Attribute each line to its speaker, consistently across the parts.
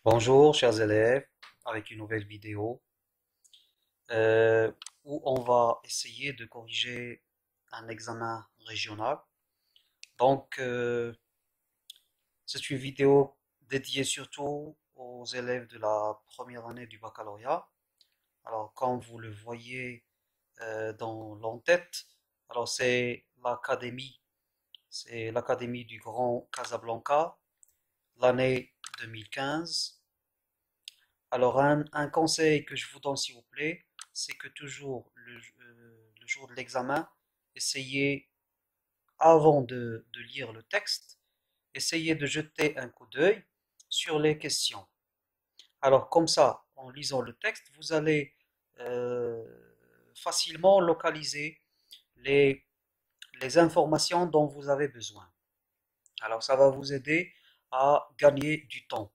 Speaker 1: Bonjour chers élèves, avec une nouvelle vidéo euh, où on va essayer de corriger un examen régional. Donc c'est une vidéo dédiée surtout aux élèves de la première année du baccalauréat. Alors comme vous le voyez dans l'en-tête, alors c'est l'académie du Grand Casablanca, l'année 2015. Alors, un conseil que je vous donne, s'il vous plaît, c'est que toujours le jour de l'examen, essayez, avant de lire le texte, essayez de jeter un coup d'œil sur les questions. Alors, comme ça, en lisant le texte, vous allez euh, facilement localiser les, les informations dont vous avez besoin. Alors, ça va vous aider à gagner du temps.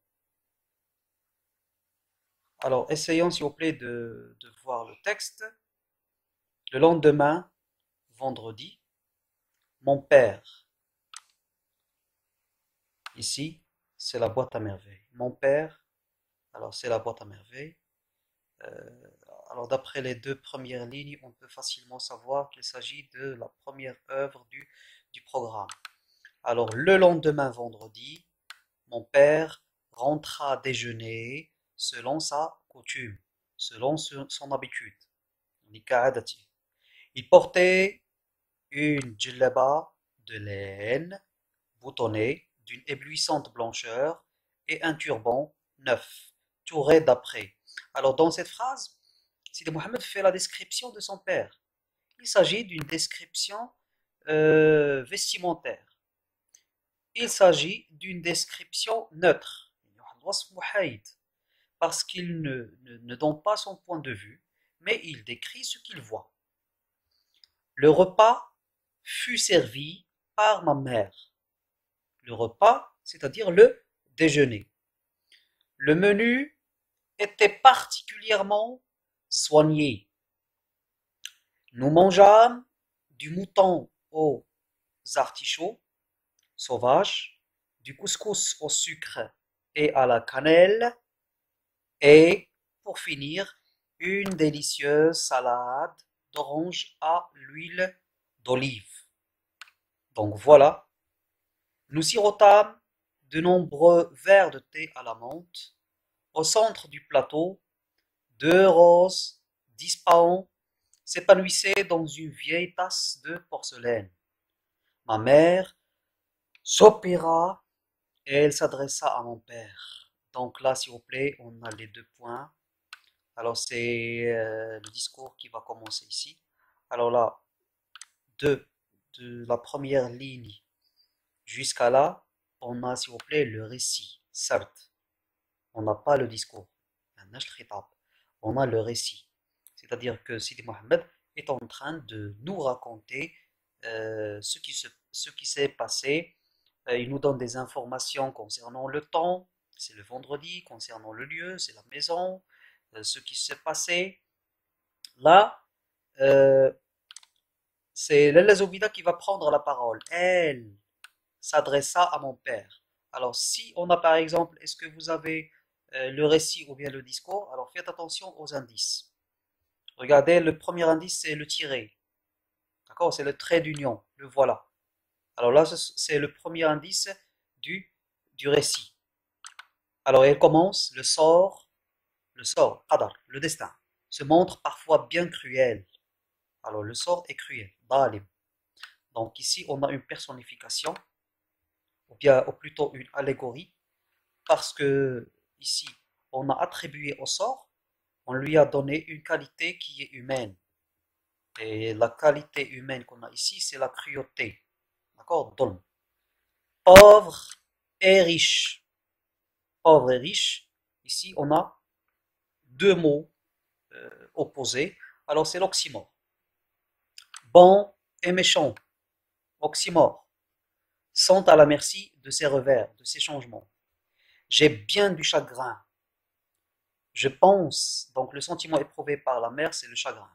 Speaker 1: Alors, essayons, s'il vous plaît, de voir le texte. Le lendemain, vendredi, mon père, ici, c'est la boîte à merveilles. Mon père, alors c'est la boîte à merveilles. Euh, alors d'après les deux premières lignes, on peut facilement savoir qu'il s'agit de la première œuvre du programme. Alors le lendemain, vendredi, mon père rentra déjeuner selon sa coutume, selon son habitude. Il portait une djellaba de laine boutonnée d'une éblouissante blancheur et un turban neuf, touré d'après. Alors dans cette phrase, Sidi Mohamed fait la description de son père. Il s'agit d'une description vestimentaire. Il s'agit d'une description neutre, parce qu'il ne donne pas son point de vue, mais il décrit ce qu'il voit. Le repas fut servi par ma mère. Le repas, c'est-à-dire le déjeuner. Le menu était particulièrement soigné. Nous mangeâmes du mouton aux artichauts sauvages, du couscous au sucre et à la cannelle, et, pour finir, une délicieuse salade d'orange à l'huile d'olive. Donc voilà, nous sirotâmes de nombreux verres de thé à la menthe. Au centre du plateau, deux roses d'Ispahan s'épanouissaient dans une vieille tasse de porcelaine. Ma mère soupira et elle s'adressa à mon père. Donc là, s'il vous plaît, on a les deux points. Alors c'est le discours qui va commencer ici. Alors là, de la première ligne jusqu'à là, on a, s'il vous plaît, le récit, certes. On n'a pas le discours. On a le récit. C'est-à-dire que Sidi Mohamed est en train de nous raconter ce qui s'est passé. Il nous donne des informations concernant le temps, c'est le vendredi, concernant le lieu, c'est la maison, ce qui s'est passé. Là, euh, c'est Lella Zoubida qui va prendre la parole. Elle s'adressa à mon père. Alors, si on a par exemple, est-ce que vous avez le récit ou bien le discours? Alors, faites attention aux indices. Regardez, le premier indice, c'est le tiré. D'accord? C'est le trait d'union. Le voilà. Alors là, c'est le premier indice du récit. Alors, elle commence, qadar, le destin, se montre parfois bien cruel. Alors, le sort est cruel, dalim. Donc ici, on a une personnification, ou plutôt une allégorie, parce que ici, on a attribué au sort, on lui a donné une qualité qui est humaine. Et la qualité humaine qu'on a ici, c'est la cruauté. D'accord? Dolm. Pauvre et riche. Pauvre et riche. Ici, on a deux mots opposés. Alors, c'est l'oxymore. Bon et méchant. Oxymore. Sont à la merci de ces revers, de ces changements. J'ai bien du chagrin. Je pense, donc le sentiment éprouvé par la mère, c'est le chagrin.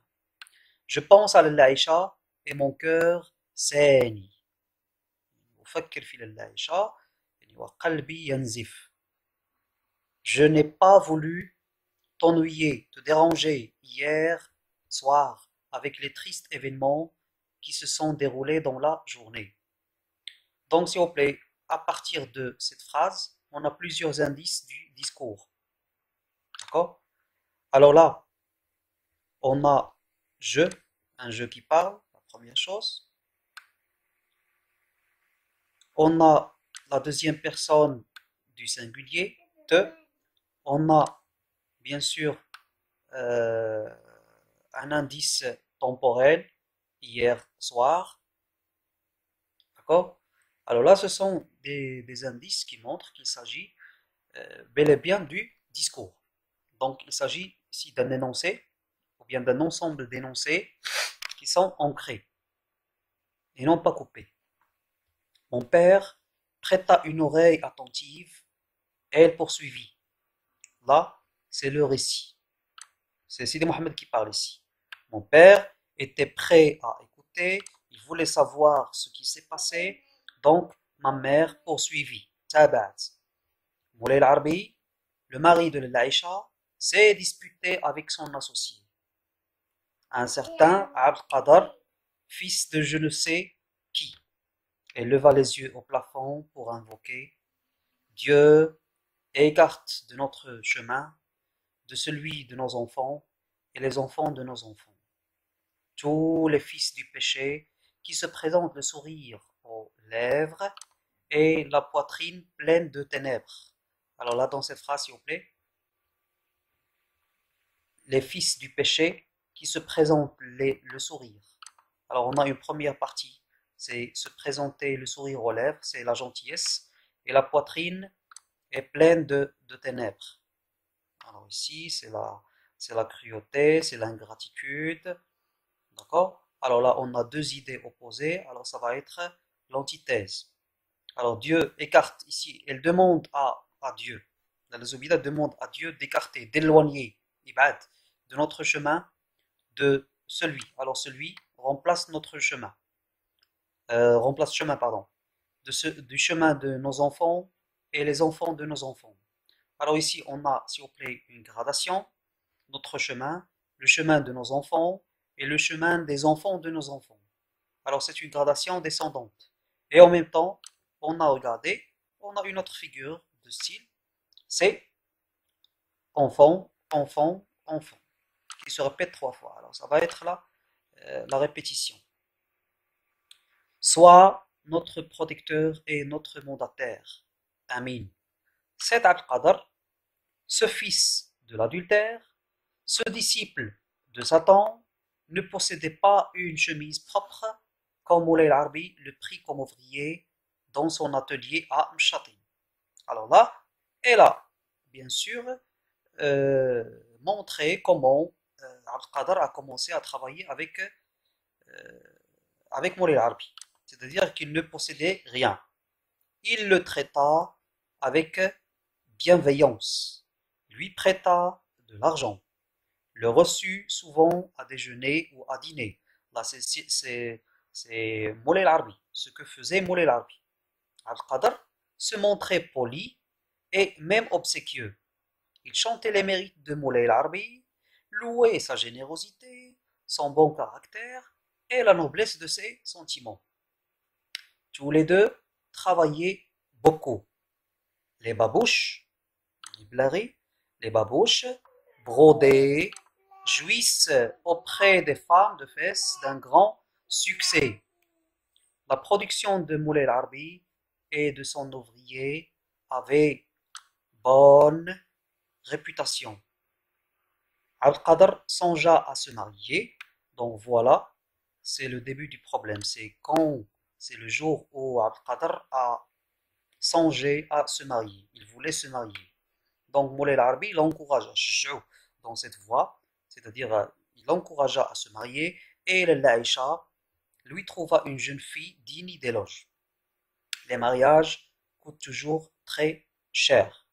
Speaker 1: Je pense à l'Aïcha et mon cœur saigne. أفكر في العيشة يعني وقلبي ينزف. Je n'ai pas voulu t'ennuyer, te déranger hier soir avec les tristes événements qui se sont déroulés dans la journée. Donc, s'il vous plaît, à partir de cette phrase, on a plusieurs indices du discours. D'accord? Alors là, on a je, un je qui parle, la première chose. On a la deuxième personne du singulier, te. On a bien sûr euh, un indice temporel, hier soir. D'accord? Alors là, ce sont des indices qui montrent qu'il s'agit bel et bien du discours. Donc, il s'agit ici d'un énoncé, ou bien d'un ensemble d'énoncés qui sont ancrés et non pas coupés. Mon père prêta une oreille attentive et elle poursuivit. Là, c'est le récit. C'est Sidi Mohamed qui parle ici. Mon père était prêt à écouter, il voulait savoir ce qui s'est passé, donc ma mère poursuivit. Tabat. Moulay al-Arbi, le mari de l'Aïcha, s'est disputé avec son associé. Un certain Abd Qadar, fils de je ne sais qui, et leva les yeux au plafond pour invoquer Dieu, écarte de notre chemin, de celui de nos enfants et les enfants de nos enfants, tous les fils du péché qui se présentent le sourire aux lèvres et la poitrine pleine de ténèbres. Alors là, dans cette phrase, s'il vous plaît, les fils du péché qui se présentent le sourire. Alors on a une première partie, c'est se présenter le sourire aux lèvres, c'est la gentillesse, et la poitrine est pleine de ténèbres. Alors ici, c'est la cruauté, c'est l'ingratitude, d'accord? Alors là, on a deux idées opposées, alors ça va être l'antithèse. Alors Dieu écarte ici, elle demande à Dieu, la Zubida demande à Dieu d'écarter, d'éloigner, ibad, de notre chemin, de celui. Alors celui remplace notre chemin, remplace chemin, pardon, du chemin de nos enfants et les enfants de nos enfants. Alors ici, on a, s'il vous plaît, une gradation, notre chemin, le chemin de nos enfants et le chemin des enfants de nos enfants. Alors c'est une gradation descendante. Et en même temps, on a regardé, on a une autre figure de style, c'est enfant, enfant, enfant, qui se répète trois fois. Alors ça va être là la répétition. Sois notre protecteur et notre mandataire. Amin. Cet Al-Qadr, ce fils de l'adultère, ce disciple de Satan, ne possédait pas une chemise propre comme Moulay al-Arbi le prit comme ouvrier dans son atelier à Mshatin. Alors là, elle a bien sûr montré comment Abd a commencé à travailler avec Moulay al-Arbi. C'est-à-dire qu'il ne possédait rien. Il le traita avec bienveillance, lui prêta de l'argent, le reçut souvent à déjeuner ou à dîner. Là, c'est Moulay al-Arbi, ce que faisait Moulay al-Arbi. Al-Qadr se montrait poli et même obséquieux. Il chantait les mérites de Moulay al-Arbi, louait sa générosité, son bon caractère et la noblesse de ses sentiments. Tous les deux travaillaient beaucoup. Les babouches, les babouches, brodées, jouissent auprès des femmes de Fès d'un grand succès. La production de Moulay al-Arbi et de son ouvrier avait bonne réputation. Al-Qadr songea à se marier, donc voilà, c'est le début du problème. C'est le jour où Al-Qadr a songé à se marier. Il voulait se marier. Donc Moulay al-Arbi l'encouragea dans cette voie, c'est-à-dire il l'encouragea à se marier et l'Aïcha lui trouva une jeune fille digne d'éloge. Les mariages coûtent toujours très cher.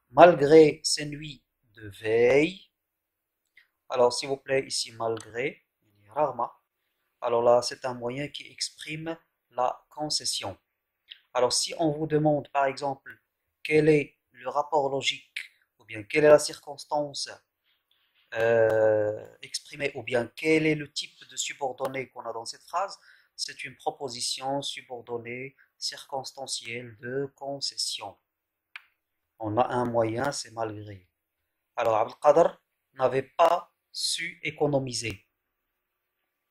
Speaker 1: Malgré ces nuits de veille, alors s'il vous plaît ici malgré, rarement, alors là c'est un moyen qui exprime la concession. Alors si on vous demande par exemple quel est le rapport logique ou bien quelle est la circonstance exprimée, ou bien quel est le type de subordonné qu'on a dans cette phrase, c'est une proposition subordonnée circonstancielle de concession. On a un moyen, c'est malgré. Alors, Abdelkader n'avait pas su économiser.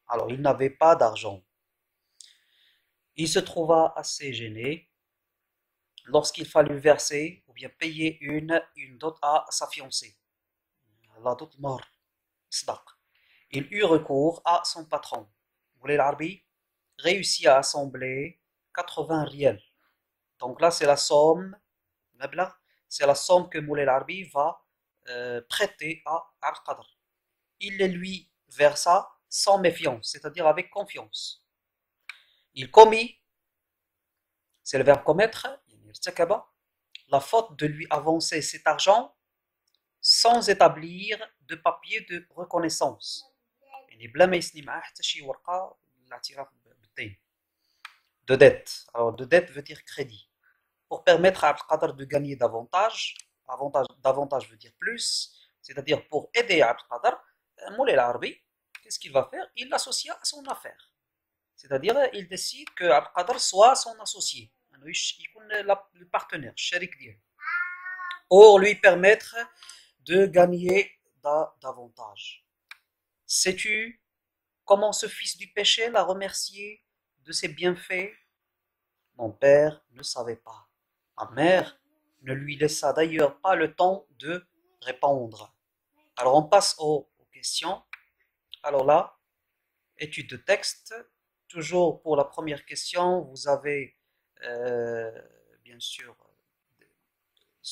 Speaker 1: Alors, il n'avait pas d'argent. Il se trouva assez gêné lorsqu'il fallut verser ou bien payer une dot à sa fiancée. La dot mort, sdaq. Il eut recours à son patron. Moulay Larbi réussit à assembler 80 riels. Donc là, c'est la somme, c'est la somme que Moulay Larbi va prêter à Al-Qadr. Il les lui versa sans méfiance, c'est-à-dire avec confiance. Il commit, c'est le verbe commettre, la faute de lui avancer cet argent sans établir de papier de reconnaissance. De dette. Alors, de dette veut dire crédit. Pour permettre à Abdelkader de gagner davantage, davantage veut dire plus, c'est-à-dire pour aider Abdelkader, Moulay Larbi, qu'est-ce qu'il va faire? Il l'associe à son affaire. C'est-à-dire, il décide que Abdelkader soit son associé. Il connaît le partenaire, sharik d'il. Pour lui permettre de gagner davantage. Sais-tu comment ce fils du péché l'a remercié de ses bienfaits? Mon père ne savait pas. Ma mère ne lui laissa d'ailleurs pas le temps de répondre. Alors on passe aux questions. Alors là, étude de texte. Toujours pour la première question, vous avez bien sûr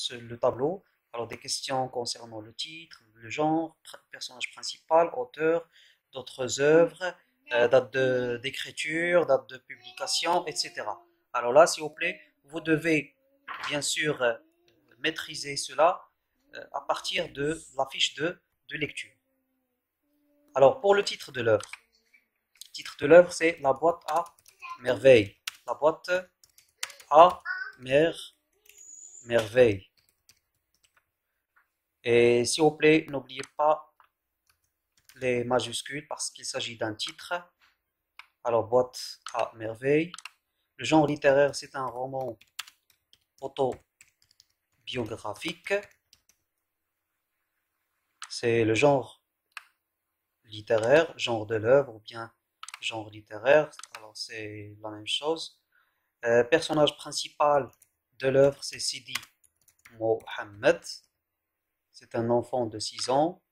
Speaker 1: le tableau. Alors des questions concernant le titre, le genre, personnage principal, auteur, d'autres œuvres, date d'écriture, date de publication, etc. Alors là, s'il vous plaît, vous devez bien sûr maîtriser cela à partir de la fiche de lecture. Alors pour le titre de l'œuvre, le titre de l'œuvre c'est La boîte à merveille. La boîte à merveille. Et s'il vous plaît, n'oubliez pas les majuscules parce qu'il s'agit d'un titre. Alors, boîte à merveille. Le genre littéraire, c'est un roman autobiographique. C'est le genre littéraire, genre de l'œuvre ou bien genre littéraire. Alors, c'est la même chose. Personnage principal de l'œuvre, c'est Sidi Mohammed. C'est un enfant de 6 ans.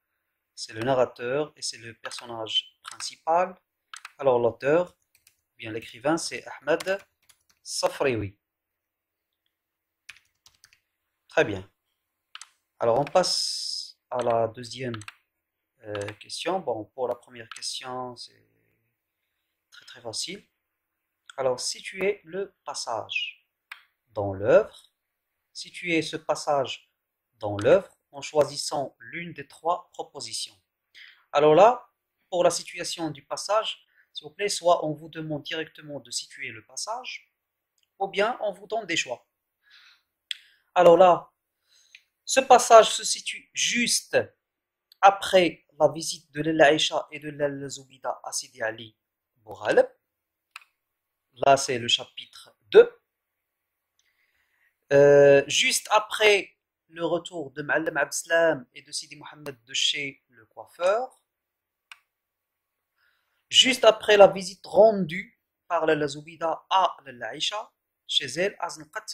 Speaker 1: C'est le narrateur et c'est le personnage principal. Alors l'auteur, bien l'écrivain, c'est Ahmed Safraoui. Très bien. Alors on passe à la deuxième question. Bon, pour la première question, c'est très très facile. Alors situez le passage dans l'œuvre. Situez ce passage dans l'œuvre en choisissant l'une des trois propositions. Alors là, pour la situation du passage, s'il vous plaît, soit on vous demande directement de situer le passage, ou bien on vous donne des choix. Alors là, ce passage se situe juste après la visite de Lalla Aïcha et de Lalla Zoubida à Sidi Ali Bourhaleb. Là, c'est le chapitre 2. Juste après le retour de Ma'alem Abdeslam et de Sidi Mohamed de chez le coiffeur. Juste après la visite rendue par la Zoubida à l'Aïcha, chez elle, à Znqat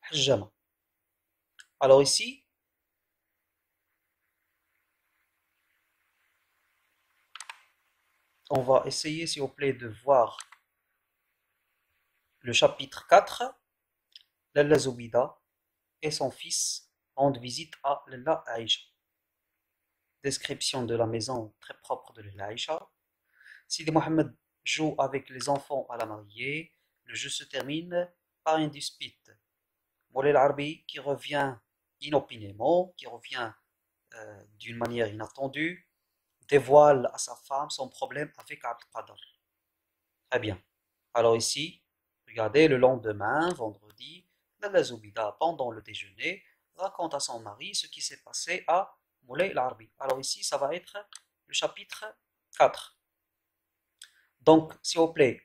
Speaker 1: Hajjama. Alors ici, on va essayer, s'il vous plaît, de voir le chapitre 4. Lalla Zoubida et son fils rendent visite à Lalla Aïcha. Description de la maison très propre de Lalla Aïcha. Sidi Mohamed joue avec les enfants à la mariée. Le jeu se termine par une dispute. Moulay Larbi qui revient inopinément, qui revient d'une manière inattendue, dévoile à sa femme son problème avec Abdelkader. Très bien. Alors ici, regardez, le lendemain, vendredi, Lalla Zoubida, pendant le déjeuner, raconte à son mari ce qui s'est passé à Moulay al-Arbi. Alors ici, ça va être le chapitre 4. Donc, s'il vous plaît,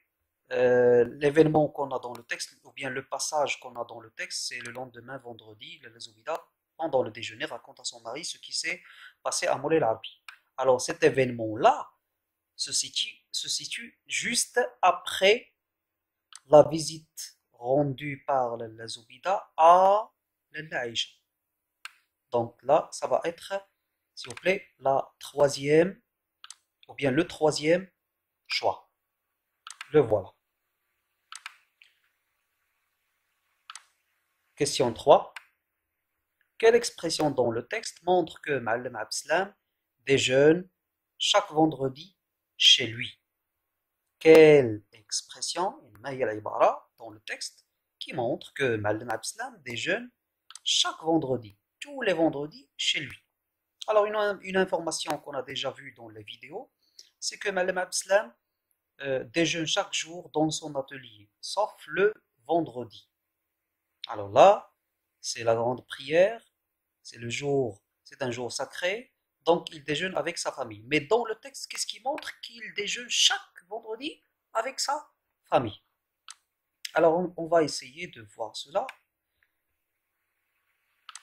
Speaker 1: l'événement qu'on a dans le texte, ou bien le passage qu'on a dans le texte, c'est le lendemain, vendredi, le Zoubida, pendant le déjeuner, raconte à son mari ce qui s'est passé à Moulay al-Arbi. Alors, cet événement-là se situe juste après la visite rendue par la Zoubida à l'Aïcha. Donc là, ça va être, s'il vous plaît, la troisième, ou bien le troisième choix. Le voilà. Question 3. Quelle expression dans le texte montre que Ma'alem Abslam déjeune chaque vendredi chez lui? Quelle expression dans le texte qui montre que Ma'alem Abslam déjeune chaque vendredi, tous les vendredis chez lui? Alors, une information qu'on a déjà vue dans les vidéos, c'est que Ma'alem Abslam déjeune chaque jour dans son atelier, sauf le vendredi. Alors là, c'est la grande prière, c'est un jour sacré, donc il déjeune avec sa famille. Mais dans le texte, qu'est-ce qui montre qu'il déjeune chaque vendredi avec sa famille? Alors on va essayer de voir cela.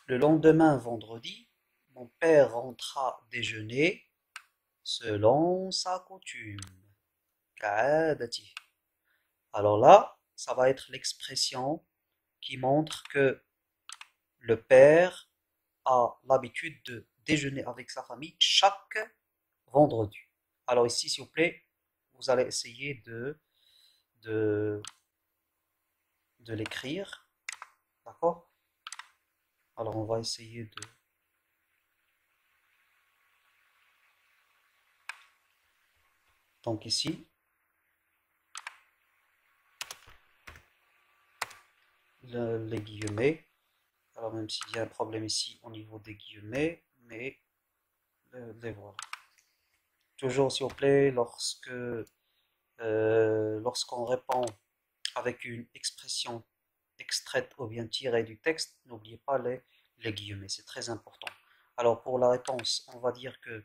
Speaker 1: Le lendemain, vendredi, mon père rentra déjeuner selon sa coutume. Ka'adati. Alors là, ça va être l'expression qui montre que le père a l'habitude de déjeuner avec sa famille chaque vendredi. Alors ici, s'il vous plaît, vous allez essayer de, de l'écrire. D'accord? Alors on va essayer de... Donc ici, les guillemets. Alors même s'il y a un problème ici au niveau des guillemets, mais les voilà. Toujours s'il vous plaît, lorsqu'on répond avec une expression extraite ou bien tirée du texte, n'oubliez pas les guillemets, c'est très important. Alors pour la réponse, on va dire que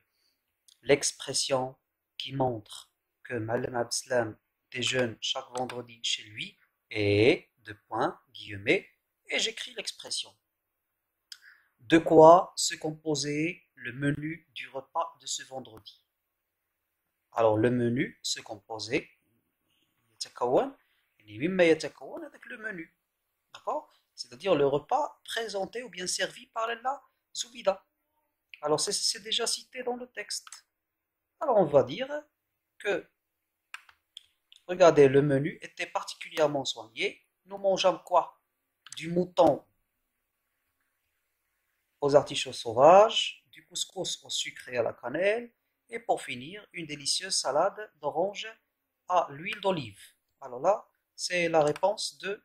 Speaker 1: l'expression qui montre que Ma'alem Abslam déjeune chaque vendredi chez lui est, deux points, guillemets, et j'écris l'expression. De quoi se composait le menu du repas de ce vendredi? Alors le menu se composait avec le menu, d'accord? C'est-à-dire le repas présenté ou bien servi par la Zoubida. Alors c'est déjà cité dans le texte. Alors on va dire que, regardez, le menu était particulièrement soigné. Nous mangeons quoi? Du mouton aux artichauts sauvages, du couscous au sucre et à la cannelle, et pour finir, une délicieuse salade d'orange à l'huile d'olive. Alors là, c'est la réponse de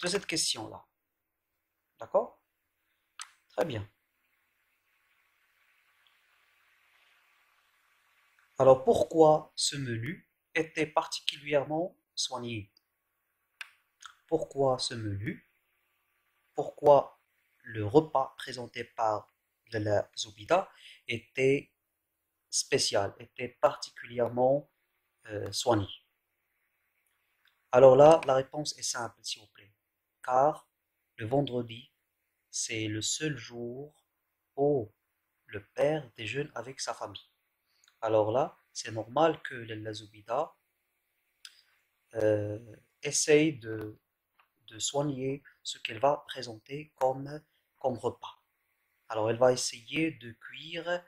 Speaker 1: cette question-là. D'accord? Très bien. Alors pourquoi ce menu était particulièrement soigné? Pourquoi ce menu? Pourquoi le repas présenté par la Zoubida était spécial, était particulièrement soigné? Alors là, la réponse est simple, s'il vous plaît. Car le vendredi, c'est le seul jour où le père déjeune avec sa famille. Alors là, c'est normal que la Zoubida euh, essaye de soigner ce qu'elle va présenter comme repas. Alors elle va essayer de cuire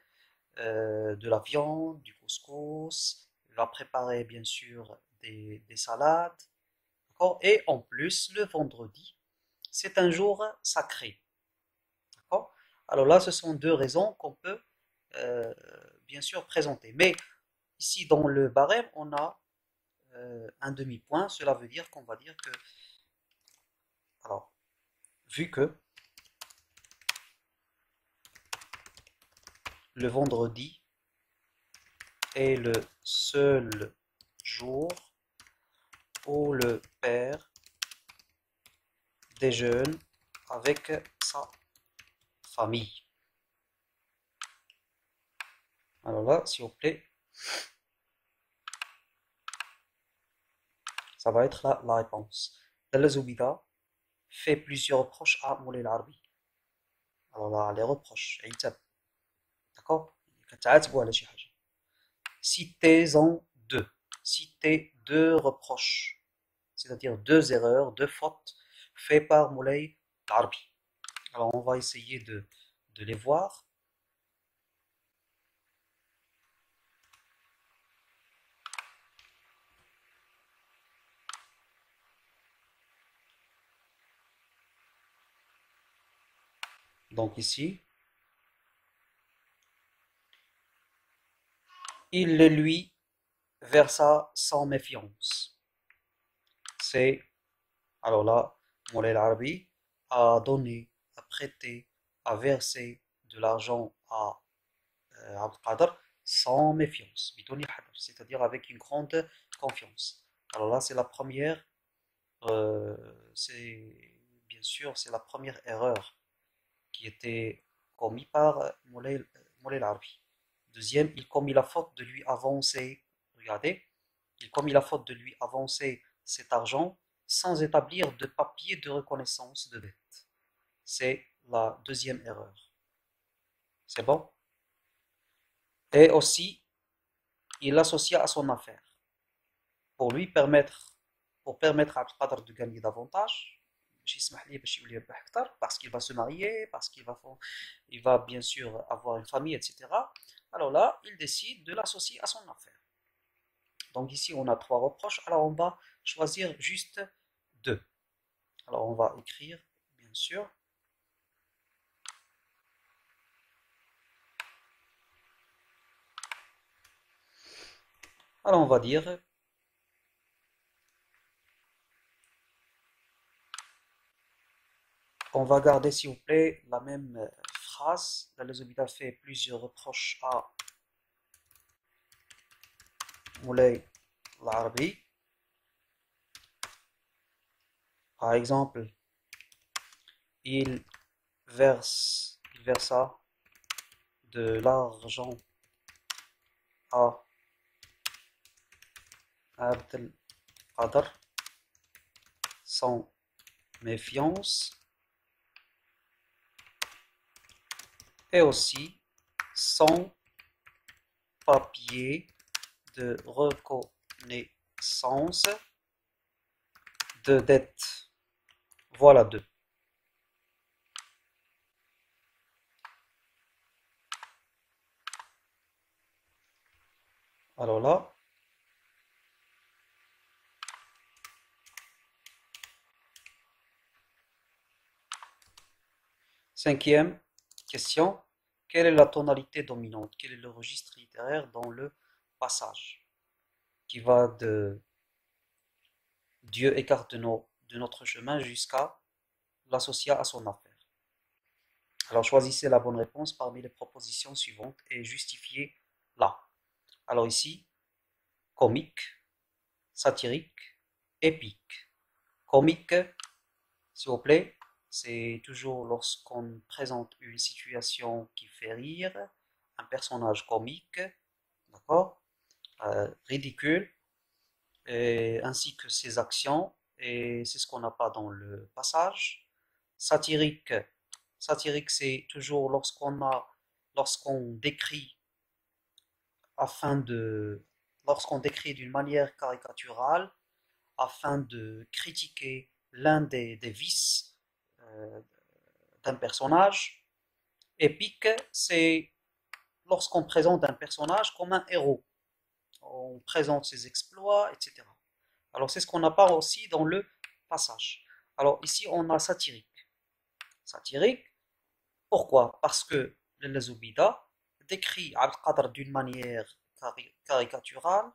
Speaker 1: de la viande, du couscous, elle va préparer bien sûr des salades, d'accord? Et en plus, le vendredi, c'est un jour sacré, d'accord? Alors là, ce sont deux raisons qu'on peut euh, bien sûr présenter. Mais ici, dans le barème, on a un demi-point. Cela veut dire qu'on va dire que, alors, vu que le vendredi est le seul jour où le père déjeune avec sa famille. Alors là, s'il vous plaît, ça va être la réponse. Dalla Zoubida fait plusieurs reproches à Moulay Al-Arbi. Alors là, les reproches, d'accord? Citez-en deux. Citez deux reproches, c'est-à-dire deux erreurs, deux fautes faites par Moulay Al-Arbi. Alors on va essayer de les voir. Donc ici, il le lui versa sans méfiance. C'est, alors là, Moulay Al-Arbi a donné, a prêté, a versé de l'argent à Abd al-Qadr sans méfiance, c'est-à-dire avec une grande confiance. Alors là, c'est la première, c'est bien sûr, c'est la première erreur qui était commise par Moulay Al-Arbi. Deuxième, il commet la faute de lui avancer, regardez, il commet la faute de lui avancer cet argent sans établir de papier de reconnaissance de dette. C'est la deuxième erreur. C'est bon? Et aussi, il l'associa à son affaire pour lui permettre, pour permettre à Abd al-Qadr de gagner davantage, parce qu'il va se marier, parce il va bien sûr avoir une famille, etc. Alors là, il décide de l'associer à son affaire. Donc ici, on a trois reproches. Alors on va choisir juste deux. Alors on va écrire, bien sûr. Alors on va dire, on va garder s'il vous plaît la même phrase. Dalla Zoubida fait plusieurs reproches à Moulay Al-Arbi. Par exemple, il versa de l'argent à Abd al-Qadr sans méfiance et aussi sans papier de reconnaissance de dette. Voilà deux. Alors là, cinquième question. Quelle est la tonalité dominante? Quel est le registre littéraire dans le passage qui va de Dieu écarte de notre chemin jusqu'à l'associer à son affaire? Alors choisissez la bonne réponse parmi les propositions suivantes et justifiez-la. Alors ici, comique, satirique, épique. Comique, s'il vous plaît, c'est toujours lorsqu'on présente une situation qui fait rire, un personnage comique, d'accord, ridicule, ainsi que ses actions, et c'est ce qu'on n'a pas dans le passage. Satirique, satirique c'est toujours lorsqu'on décrit afin de, lorsqu'on décrit d'une manière caricaturale, afin de critiquer l'un des vices d'un personnage. Épique, c'est lorsqu'on présente un personnage comme un héros. On présente ses exploits, etc. Alors c'est ce qu'on n'a pas aussi dans le passage. Alors ici on a satirique. Satirique, pourquoi? Parce que le Zoubida décrit Al-Qadr d'une manière caricaturale,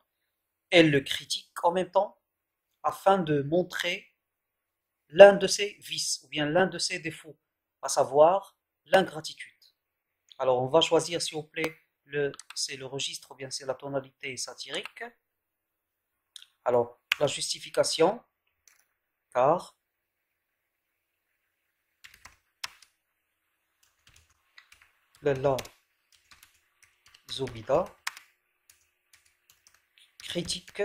Speaker 1: elle le critique en même temps afin de montrer l'un de ses vices ou bien l'un de ses défauts, à savoir l'ingratitude. Alors on va choisir s'il vous plaît, c'est le registre ou bien c'est la tonalité satirique. Alors la justification, car Lalla Zoubida critique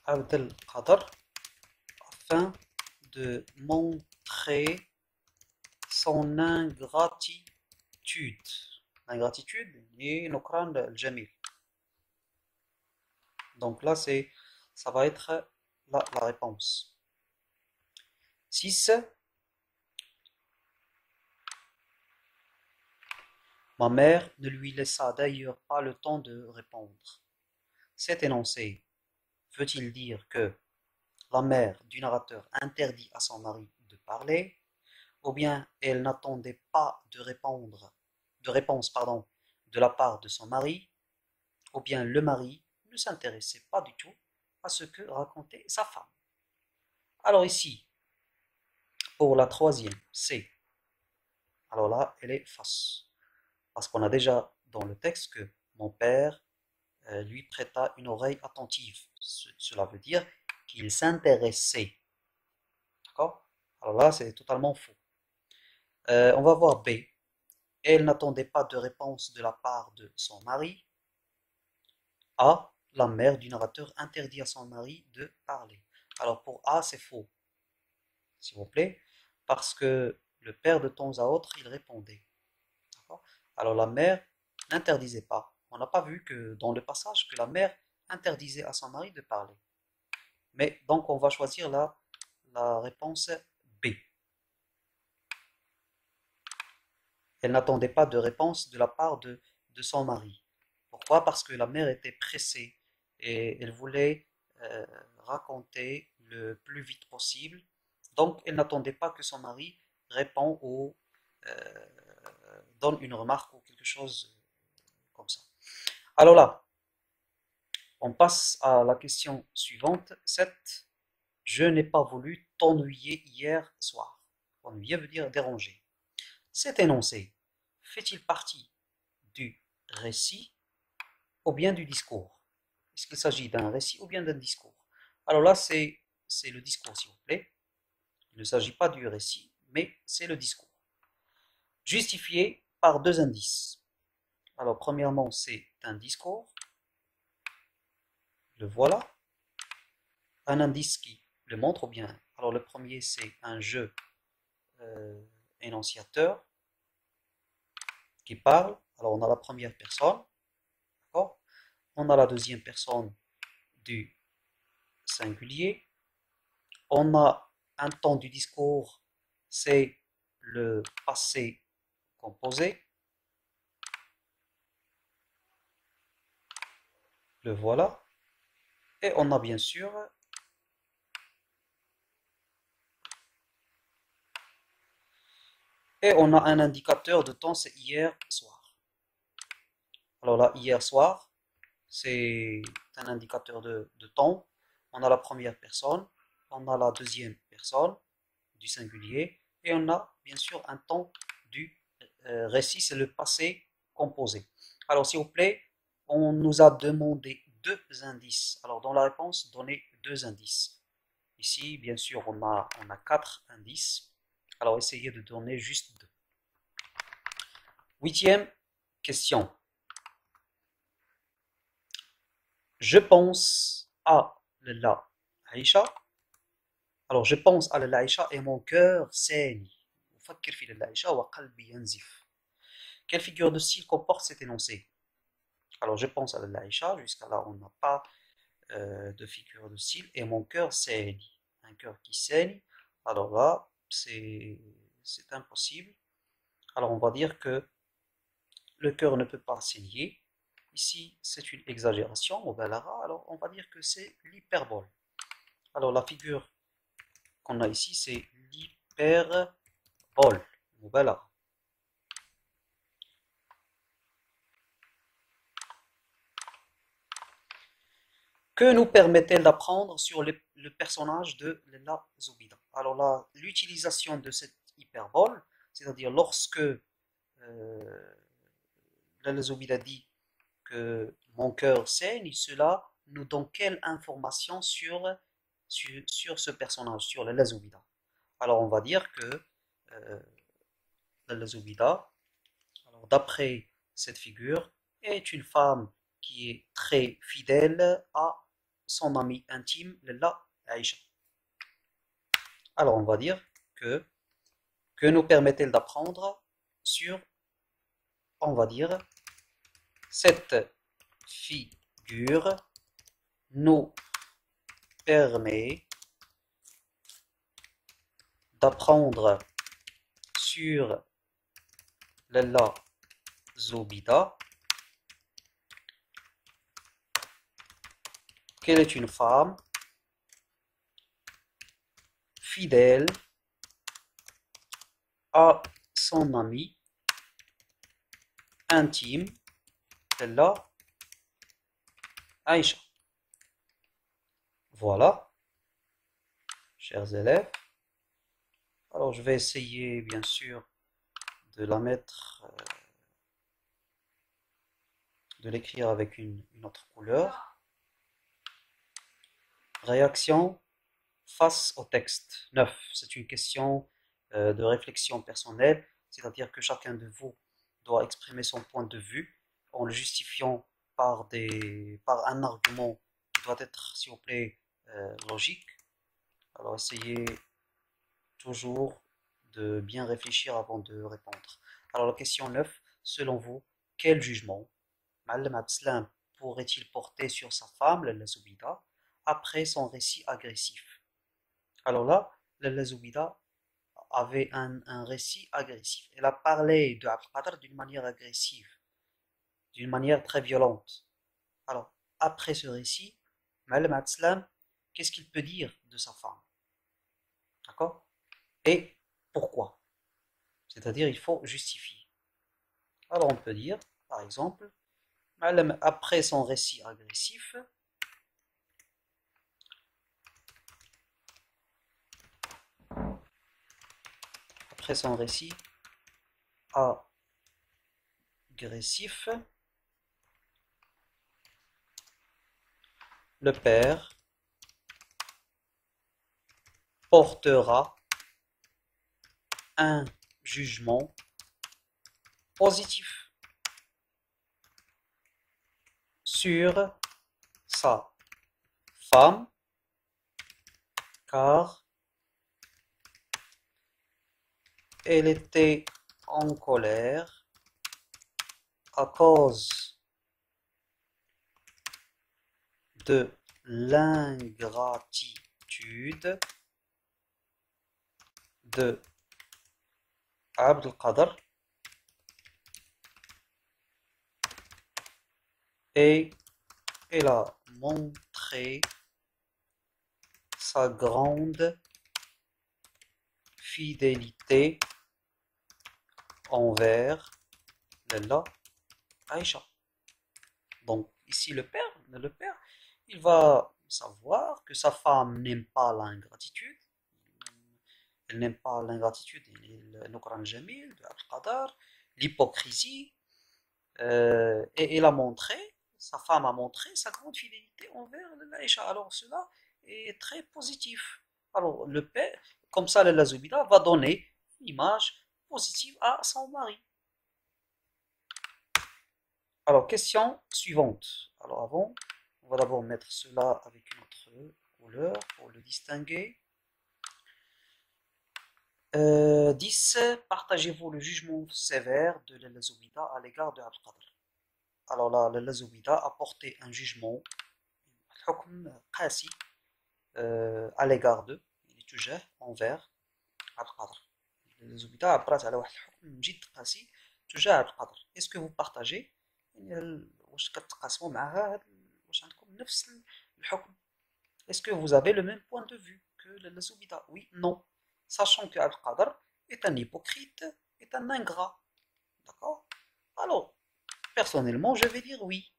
Speaker 1: Abdelkader afin de montrer son ingratitude. L'ingratitude et nokran al-jamil. Donc là, ça va être la réponse. 6. Ma mère ne lui laissa d'ailleurs pas le temps de répondre. Cet énoncé veut-il dire que la mère du narrateur interdit à son mari de parler, ou bien elle n'attendait pas de réponse de la part de son mari, ou bien le mari ne s'intéressait pas du tout à ce que racontait sa femme. Alors ici, pour la troisième, c'est, alors là, elle est fausse. Parce qu'on a déjà dans le texte que mon père lui prêta une oreille attentive. Cela veut dire qu'il s'intéressait. D'accord? Alors là, c'est totalement faux. On va voir B. Elle n'attendait pas de réponse de la part de son mari. A. La mère du narrateur interdit à son mari de parler. Alors pour A, c'est faux, s'il vous plaît, parce que le père de temps à autre, il répondait. Alors la mère n'interdisait pas. On n'a pas vu que dans le passage que la mère interdisait à son mari de parler. Mais donc on va choisir la réponse B. Elle n'attendait pas de réponse de la part de son mari. Pourquoi? Parce que la mère était pressée et elle voulait raconter le plus vite possible. Donc elle n'attendait pas que son mari réponde ou euh, donne une remarque ou quelque chose comme ça. Alors là, on passe à la question suivante, 7. Je n'ai pas voulu t'ennuyer hier soir. Ennuyer veut dire déranger. Cet énoncé fait-il partie du récit ou bien du discours? Est-ce qu'il s'agit d'un récit ou bien d'un discours? Alors là, c'est le discours, s'il vous plaît. Il ne s'agit pas du récit, mais c'est le discours. Justifié par deux indices. Alors, premièrement, c'est un discours. Le voilà. Un indice qui le montre, ou bien. Alors, le premier, c'est un jeu énonciateur qui parle. Alors, on a la première personne. D'accord? On a la deuxième personne du singulier. On a un temps du discours, c'est le passé composé. Le voilà. Et on a bien sûr un indicateur de temps, c'est hier soir. Alors là, hier soir, c'est un indicateur de temps. On a la première personne, on a la deuxième personne du singulier, et on a bien sûr un temps du récit, c'est le passé composé. Alors s'il vous plaît, on nous a demandé deux indices. Alors dans la réponse, donnez deux indices. Ici, bien sûr, on a quatre indices. Alors essayez de donner juste deux. Huitième question. Je pense à la Aïcha. Alors je pense à la Aïcha et mon cœur saigne. Quelle figure de style comporte cet énoncé? Alors je pense à la Aïcha, jusqu'à là on n'a pas de figure de style, et mon cœur saigne. Un cœur qui saigne, alors là c'est impossible. Alors on va dire que le cœur ne peut pas saigner. Ici c'est une exagération, alors on va dire que c'est l'hyperbole. Alors la figure qu'on a ici c'est l'hyperbole. Voilà. Que nous permet-elle d'apprendre sur le personnage de la Zoubida? Alors là, l'utilisation de cette hyperbole, c'est-à-dire lorsque la Zoubida dit que mon cœur saigne, cela nous donne quelle information sur ce personnage, sur la Zoubida? Alors on va dire que la Zoubida, alors d'après cette figure, est une femme qui est très fidèle à son amie intime, Lalla Aïcha. Alors on va dire que nous permet-elle d'apprendre sur, on va dire, cette figure nous permet d'apprendre sur Lalla Zoubida qu'elle est une femme fidèle à son ami intime, Lalla Aïcha. Voilà, chers élèves. Alors je vais essayer bien sûr de la mettre, de l'écrire avec une autre couleur. Réaction face au texte. 9. C'est une question de réflexion personnelle, c'est-à-dire que chacun de vous doit exprimer son point de vue en le justifiant par un argument qui doit être, s'il vous plaît, logique. Alors essayez toujours de bien réfléchir avant de répondre. Alors la question 9, selon vous, quel jugement Ma'alem Abdeslam pourrait-il porter sur sa femme, la Zoubida, après son récit agressif? Alors là, la Zoubida avait un récit agressif. Elle a parlé de Abd al-Qadr d'une manière agressive, d'une manière très violente. Alors, après ce récit, Ma'alem Abdeslam, qu'est-ce qu'il peut dire de sa femme? D'accord? Et pourquoi? C'est-à-dire, il faut justifier. Alors, on peut dire, par exemple, après son récit agressif, après son récit agressif, le père portera un jugement positif sur sa femme car elle était en colère à cause de l'ingratitude de Abd al-Qadr et elle a montré sa grande fidélité envers Lalla Aïcha. Donc ici le père, il va savoir que sa femme n'aime pas l'ingratitude, elle n'aime pas l'ingratitude, Nukran Jamil, de Abd al-Qadr, l'hypocrisie, et elle a montré, sa femme a montré sa grande fidélité envers l'Aïcha. Alors cela est très positif. Alors le père, comme ça la Zoubida va donner une image positive à son mari. Alors question suivante. Alors avant, on va d'abord mettre cela avec une autre couleur pour le distinguer. 10. Partagez-vous le jugement sévère de la Zoubida à l'égard de Abd al-Qadr. Alors là, la Zoubida a porté un jugement, الحكم قاسي, à l'égard d'eux, تجاه envers عبد القادر. الزبيدة عبرت على واحد الحكم جد قاسي تجاه عبد القادر. Est-ce que vous partagez؟ يعني واش كتقاسموا معها واش عندكم نفس الحكم؟ Est-ce que vous avez le même point de vue que la Zoubida? Oui, non. Sachant que Abd al-Qadr est un hypocrite, est un ingrat. D'accord? Alors, personnellement, je vais dire oui.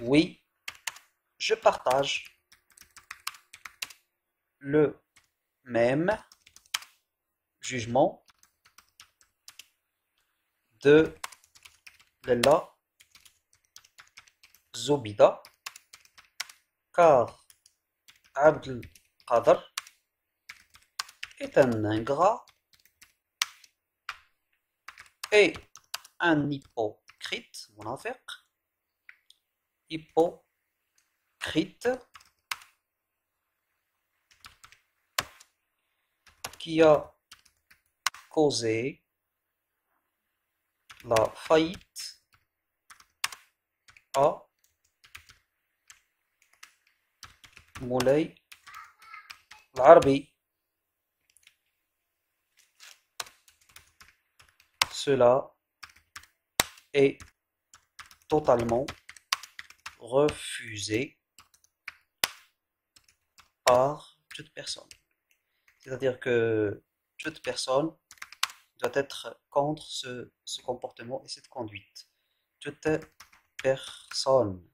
Speaker 1: Oui, je partage le même jugement de la Zoubida, car Abd al-Qadr est un ingrat et un hypocrite, munafiq, hypocrite, qui a causé la faillite à Moulay Al-Arbi. Cela est totalement refusé par toute personne. C'est-à-dire que toute personne doit être contre ce comportement et cette conduite. Toute personne.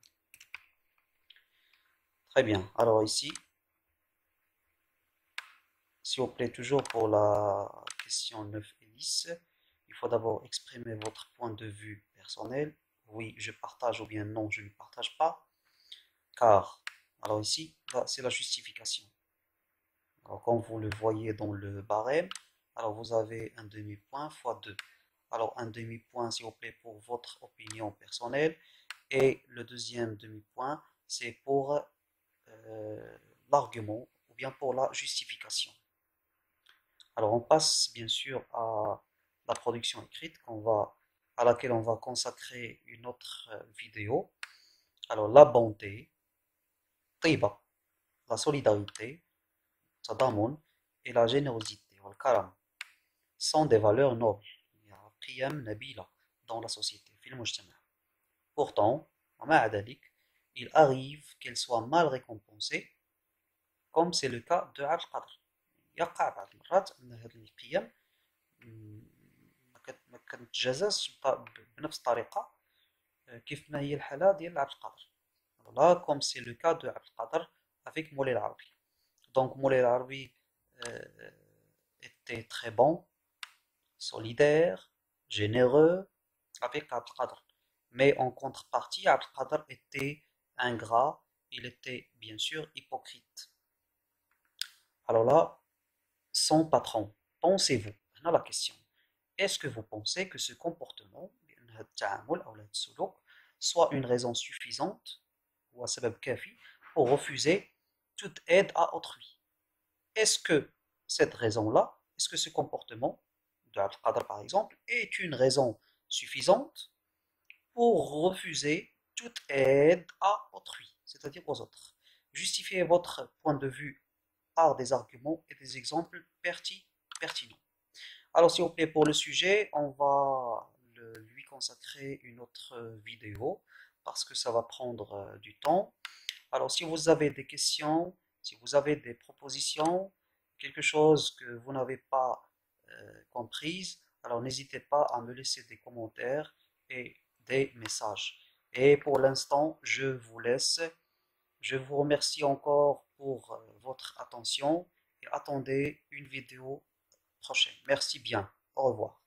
Speaker 1: Très bien. Alors ici, s'il vous plaît, toujours pour la question 9 et 10, il faut d'abord exprimer votre point de vue personnel. Oui, je partage ou bien non, je ne partage pas. Car, alors ici, c'est la justification. Alors, comme vous le voyez dans le barème, alors vous avez un demi-point fois 2. Alors, un demi-point, s'il vous plaît, pour votre opinion personnelle. Et le deuxième demi-point, c'est pour l'argument ou bien pour la justification. Alors, on passe bien sûr à la production écrite à laquelle on va consacrer une autre vidéo. Alors, la bonté, tiba, la solidarité, tadamun, et la générosité, wal karam, sont des valeurs nobles. Il y a qiyam nabila dans la société, fil mujtama. Pourtant, il arrive qu'elles soient mal récompensées, comme c'est le cas de Al-Qadr. يقع بعض المرات أن هذه القيم ما كتجازاش بنفس الطريقة كيف ما هي الحالة ديال عبد القادر. Là, comme c'est le cas de Abd al-Qadr avec Moulay Al-Arabi. Donc Moulay Al-Arabi était très bon, solidaire, généreux avec Abd al-Qadr. Mais en contrepartie, Abd al-Qadr était ingrat, il était bien sûr hypocrite. Alors là, son patron, pensez-vous, on a la question, est-ce que vous pensez que ce comportement, soit une raison suffisante pour refuser toute aide à autrui? Est-ce que cette raison-là, est-ce que ce comportement de Abd al-Qadr par exemple, est une raison suffisante pour refuser toute aide à autrui, c'est-à-dire aux autres? Justifiez votre point de vue par des arguments et des exemples pertinents. Alors, s'il vous plaît, pour le sujet, on va lui consacrer une autre vidéo parce que ça va prendre du temps. Alors, si vous avez des questions, si vous avez des propositions, quelque chose que vous n'avez pas comprise, alors n'hésitez pas à me laisser des commentaires et des messages. Et pour l'instant, je vous laisse. Je vous remercie encore pour votre attention et attendez une vidéo prochaine. Merci bien. Au revoir.